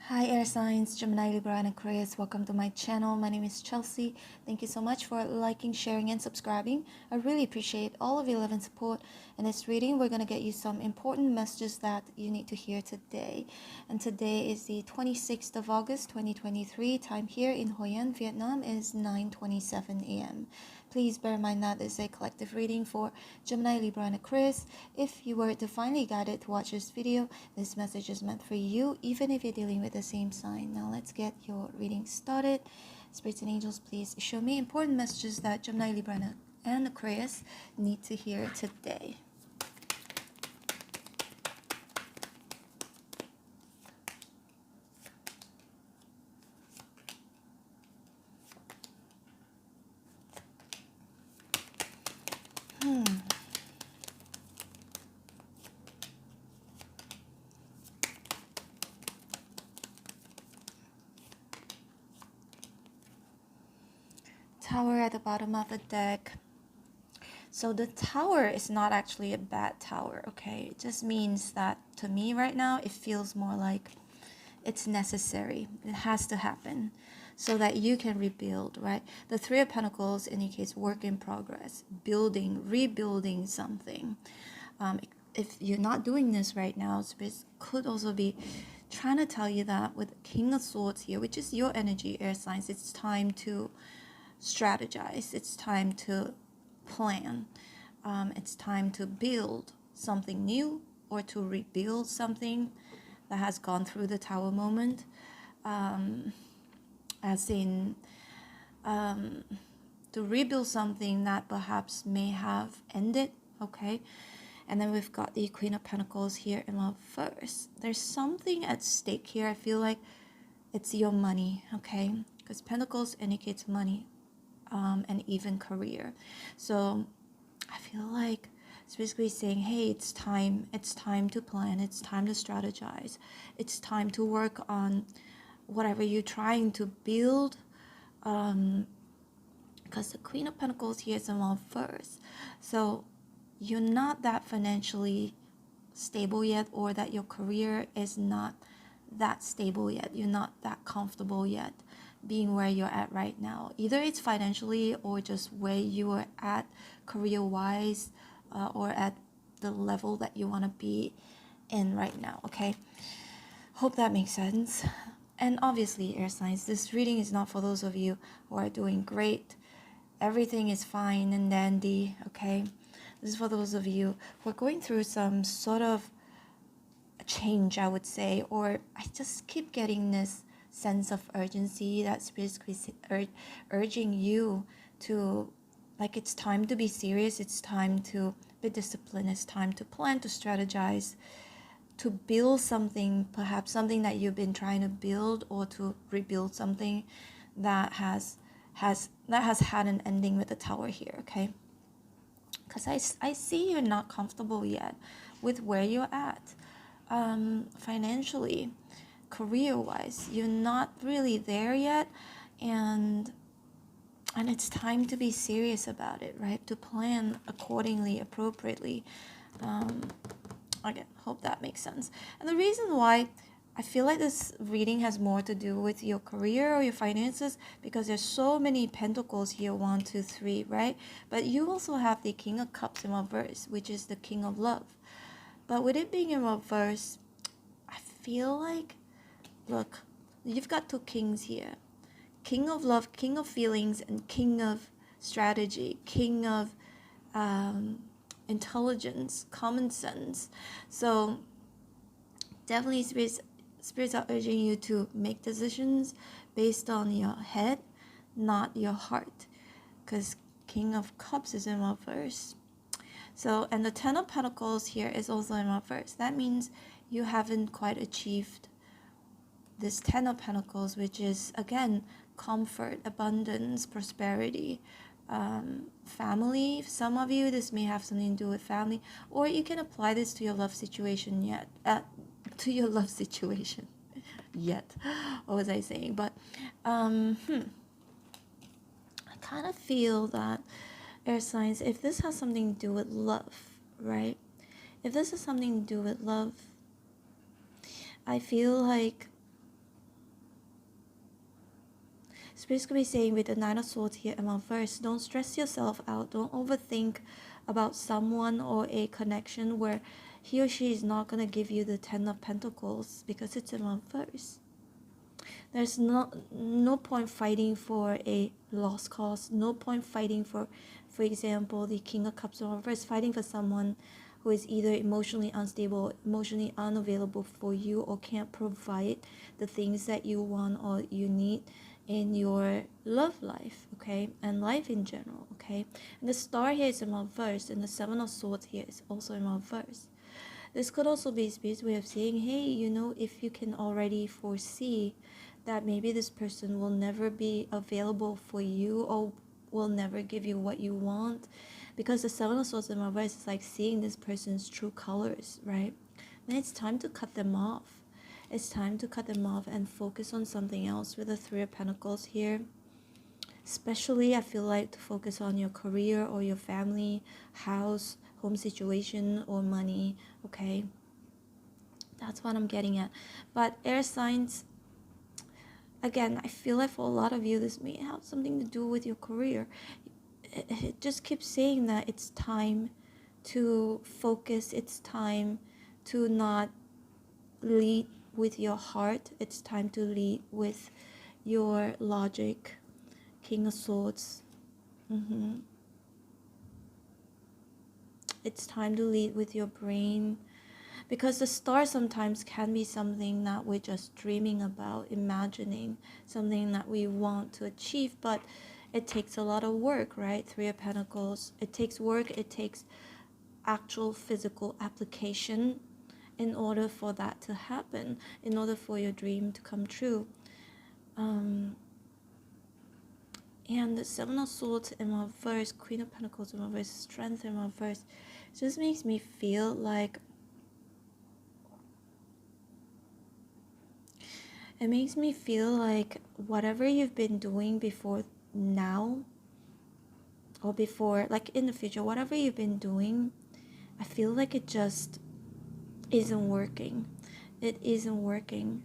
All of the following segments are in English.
Hi air signs, Gemini, Libra, and Aquarius. Welcome to my channel. My name is Chelsea. Thank you so much for liking, sharing, and subscribing. I really appreciate all of your love and support. In this reading, we're going to get you some important messages that you need to hear today. And today is the 26th of August, 2023. Time here in Hoi An, Vietnam is 9:27 a.m. Please bear in mind that this is a collective reading for Gemini, Libra, and Aquarius. If you were divinely guided to watch this video, this message is meant for you, even if you're dealing with the same sign. Now let's get your reading started. Spirits and angels, please show me important messages that Gemini, Libra, and Aquarius need to hear today. Tower at the bottom of the deck. So the tower is not actually a bad tower, okay? It just means that to me right now, it feels more like it's necessary. It has to happen so that you can rebuild, right? The Three of Pentacles indicates work in progress, building, rebuilding something. If you're not doing this right now, Spirit could also be trying to tell you that with King of Swords here, which is your energy, air signs, it's time to strategize. It's time to plan. It's time to build something new or to rebuild something that has gone through the tower moment. As in to rebuild something that perhaps may have ended, okay? And then we've got the Queen of Pentacles here in reverse. There's something at stake here. I feel like it's your money, okay? Because Pentacles indicates money. And even career. So I feel like it's basically saying, hey, it's time to plan, it's time to strategize, it's time to work on whatever you're trying to build, because the Queen of Pentacles here is in reverse. So you're not that financially stable yet, or that your career is not that stable yet, you're not that comfortable yet being where you're at right now. Either it's financially or just where you are at career-wise, or at the level that you want to be in right now, okay? Hope that makes sense. And obviously, air signs, this reading is not for those of you who are doing great. Everything is fine and dandy, okay? This is for those of you who are going through some sort of change, I would say, or I just keep getting this sense of urgency that Spirit is urging you to, like, it's time to be serious, it's time to be disciplined, it's time to plan, to strategize, to build something, perhaps something that you've been trying to build, or to rebuild something that has had an ending with the Tower here, okay? Because I see you're not comfortable yet with where you're at, financially, career-wise. You're not really there yet, and it's time to be serious about it, right? To plan accordingly, appropriately. Again, hope that makes sense. And the reason why I feel like this reading has more to do with your career or your finances, because there's so many pentacles here, 1, 2, 3, right? But you also have the King of Cups in reverse, which is the King of Love. But with it being in reverse, I feel like, look, you've got two kings here. King of Love, King of Feelings, and King of Strategy, King of intelligence, common sense. So definitely spirits are urging you to make decisions based on your head, not your heart, because King of Cups is in reverse. So, and the Ten of Pentacles here is also in reverse. That means you haven't quite achieved this Ten of Pentacles, which is, again, comfort, abundance, prosperity, family. Some of you, this may have something to do with family, or you can apply this to your love situation yet. Yet, what was I saying? But I kind of feel that, air signs, if this has something to do with love, right? If this has something to do with love, I feel like Spirit's going to be saying with the Nine of Swords here in reverse, don't stress yourself out. Don't overthink about someone or a connection where he or she is not going to give you the Ten of Pentacles because it's in reverse. There's no point fighting for a lost cause. No point fighting for example, the King of Cups in reverse, fighting for someone who is either emotionally unstable, emotionally unavailable for you, or can't provide the things that you want or you need in your love life, okay, and life in general, okay. And the Star here is in reverse, and the Seven of Swords here is also in reverse. This could also be Spirit's way of saying, hey, you know, if you can already foresee that maybe this person will never be available for you or will never give you what you want, because the Seven of Swords in reverse is like seeing this person's true colors, right? Then it's time to cut them off. It's time to cut them off and focus on something else with the Three of Pentacles here. Especially, I feel like to focus on your career or your family, house, home situation, or money, okay? That's what I'm getting at. But air signs, again, I feel like for a lot of you, this may have something to do with your career. It just keeps saying that it's time to focus. It's time to not lead with your heart. It's time to lead with your logic. King of Swords. It's time to lead with your brain, because the star sometimes can be something that we're just dreaming about, imagining, something that we want to achieve, but it takes a lot of work, right? Three of Pentacles. It takes work. It takes actual physical application in order for that to happen, in order for your dream to come true. And the Seven of Swords in reverse, Queen of Pentacles in reverse, Strength in reverse, just makes me feel like, it makes me feel like whatever you've been doing before now, or before, like in the future, whatever you've been doing, I feel like it just isn't working. It isn't working.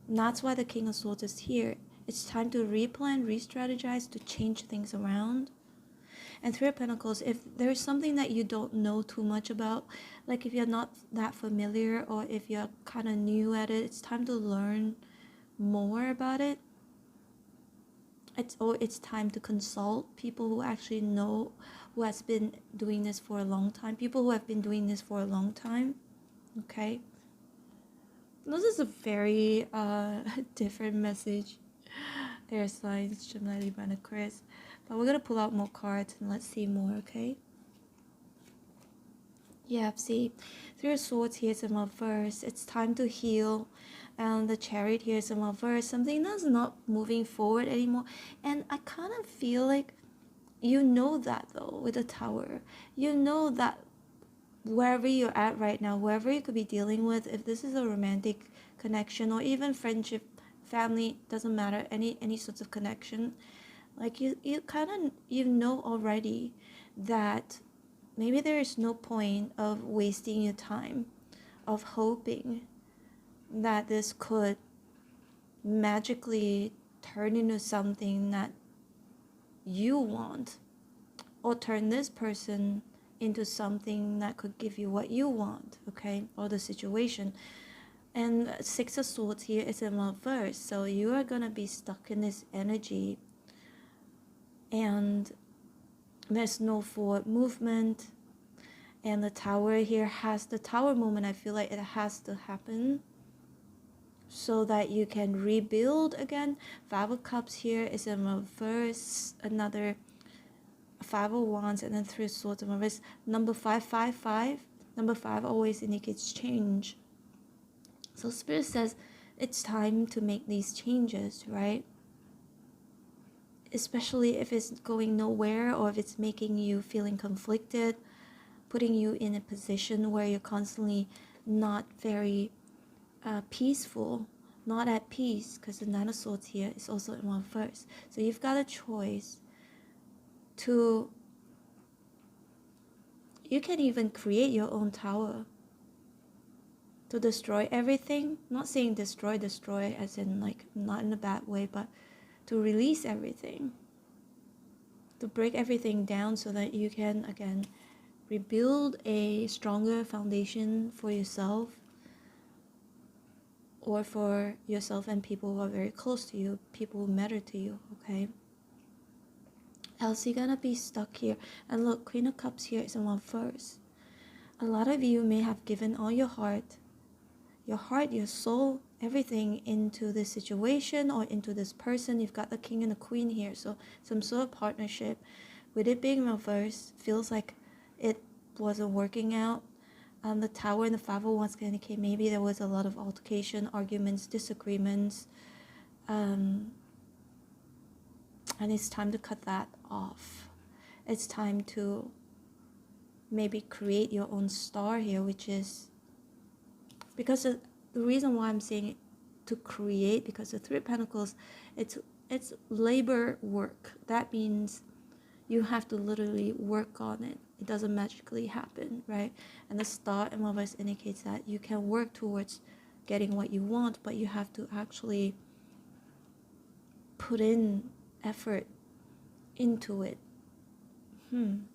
And that's why the King of Swords is here. It's time to replan, re-strategize, to change things around. And Three of Pentacles, if there's something that you don't know too much about, like if you're not that familiar or if you're kind of new at it, it's time to learn more about it. It's time to consult people who actually know, who has been doing this for a long time, people who have been doing this for a long time, okay? This is a very different message. Air signs, Gemini, Libra, and Aquarius. But we're going to pull out more cards and let's see more, okay? Yeah, see, Three of Swords here is in reverse. It's time to heal. And the Chariot here is in reverse. Something that's not moving forward anymore. And I kind of feel like you know that though with the Tower. You know that wherever you're at right now, wherever you could be dealing with, if this is a romantic connection or even friendship, family, doesn't matter, any sorts of connection, like you kind of, you know already that maybe there is no point of wasting your time, of hoping that this could magically turn into something that you want, or turn this person into something that could give you what you want, okay, or the situation. And Six of Swords here is in reverse, so you are gonna be stuck in this energy and there's no forward movement. And the Tower here has the Tower moment. I feel like it has to happen so that you can rebuild again. Five of Cups here is in reverse, another Five of Wands, and then Three of Swords in reverse. Number 555, number 5 always indicates change. So Spirit says it's time to make these changes, right? Especially if it's going nowhere, or if it's making you feeling conflicted, putting you in a position where you're constantly not very peaceful, not at peace, because the Nine of Swords here is also in reverse. So you've got a choice to, you can even create your own tower to destroy everything. I'm not saying destroy as in like not in a bad way, but to release everything, to break everything down so that you can again rebuild a stronger foundation for yourself, or for yourself and people who are very close to you, people who matter to you, okay? Else you're gonna be stuck here. And look, Queen of Cups here is on first. A lot of you may have given all your heart, your soul, everything into this situation or into this person. You've got the King and the Queen here, so some sort of partnership. With it being reversed, feels like it wasn't working out. The Tower and the 5 of Wands can indicate maybe there was a lot of altercation, arguments, disagreements, and it's time to cut that off. It's time to maybe create your own star here, which is because the reason why I'm saying to create, because the 3 of Pentacles, it's labor work. That means you have to literally work on it. It doesn't magically happen, right? And the star in reverse indicates that you can work towards getting what you want, but you have to actually put in effort into it. And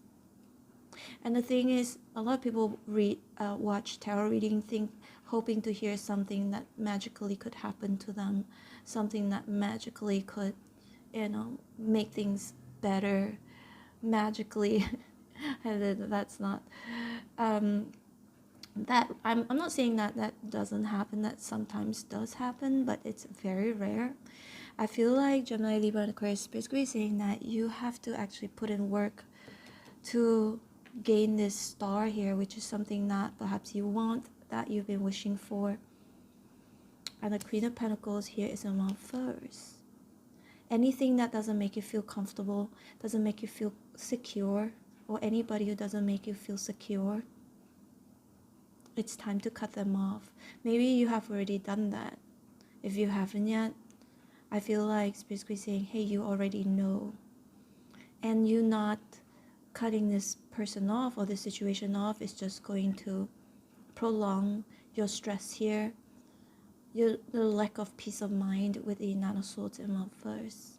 the thing is, a lot of people watch tarot reading, hoping to hear something that magically could happen to them, something that magically could, make things better, magically. And that's not that I'm not saying that doesn't happen. That sometimes does happen, but it's very rare. I feel like Gemini, Libra, and Aquarius is basically saying that you have to actually put in work to gain this star here, which is something that perhaps you want, that you've been wishing for. And the Queen of Pentacles here is around first. Anything that doesn't make you feel comfortable, doesn't make you feel secure, or anybody who doesn't make you feel secure, it's time to cut them off. Maybe you have already done that. If you haven't yet, I feel like it's basically saying, hey, you already know. And you not cutting this person off or this situation off is just going to prolong your stress here, the lack of peace of mind with the Nine of Swords in reverse.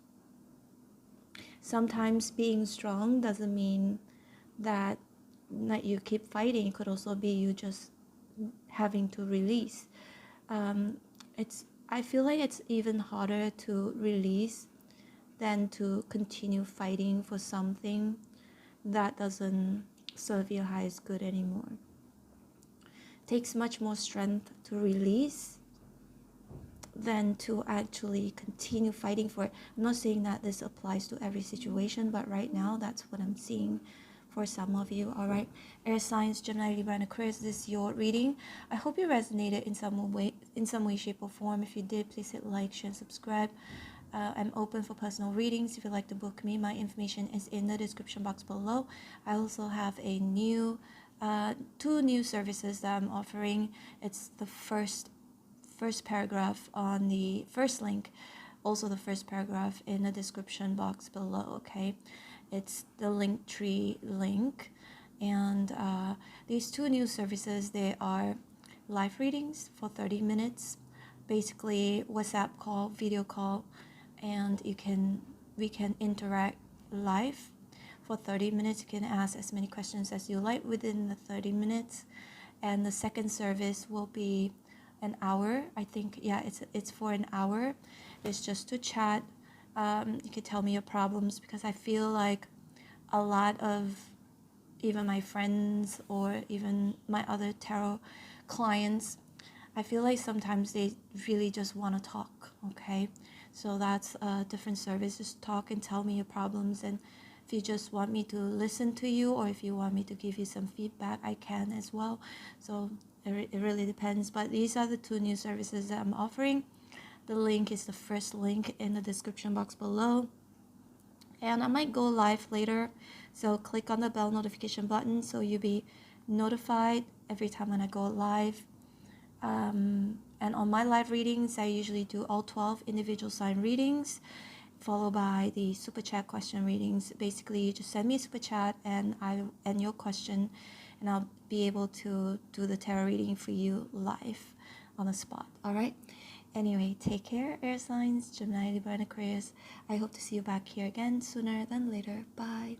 Sometimes being strong doesn't mean that you keep fighting. It could also be you just having to release. I feel like it's even harder to release than to continue fighting for something that doesn't serve your highest good anymore. It takes much more strength to release than to actually continue fighting for it. I'm not saying that this applies to every situation, but right now that's what I'm seeing for some of you. All right, air signs, Gemini, Libra, and Aquarius, this is your reading. I hope you resonated in some way, shape, or form. If you did, please hit like, share, and subscribe. I'm open for personal readings. If you'd like to book me, my information is in the description box below. I also have a two new services that I'm offering. It's the first paragraph on the first link, also the first paragraph in the description box below. Okay, it's the Linktree link, and these two new services, they are live readings for 30 minutes, basically WhatsApp call, video call, and we can interact live for 30 minutes. You can ask as many questions as you like within the 30 minutes. And the second service will be an hour. I think, yeah, it's for an hour. It's just to chat. You can tell me your problems, because I feel like a lot of even my friends or even my other tarot clients, I feel like sometimes they really just want to talk. Okay, so that's a different service. Just talk and tell me your problems, and if you just want me to listen to you, or if you want me to give you some feedback, I can as well. So it really depends. But these are the two new services that I'm offering. The link is the first link in the description box below. And I might go live later, so click on the bell notification button so you'll be notified every time when I go live. And on my live readings, I usually do all 12 individual sign readings, followed by the super chat question readings. Basically, you just send me a super chat and your question, and I'll be able to do the tarot reading for you live on the spot. All right. Anyway, take care, air signs, Gemini, Libra, and Aquarius. I hope to see you back here again sooner than later. Bye.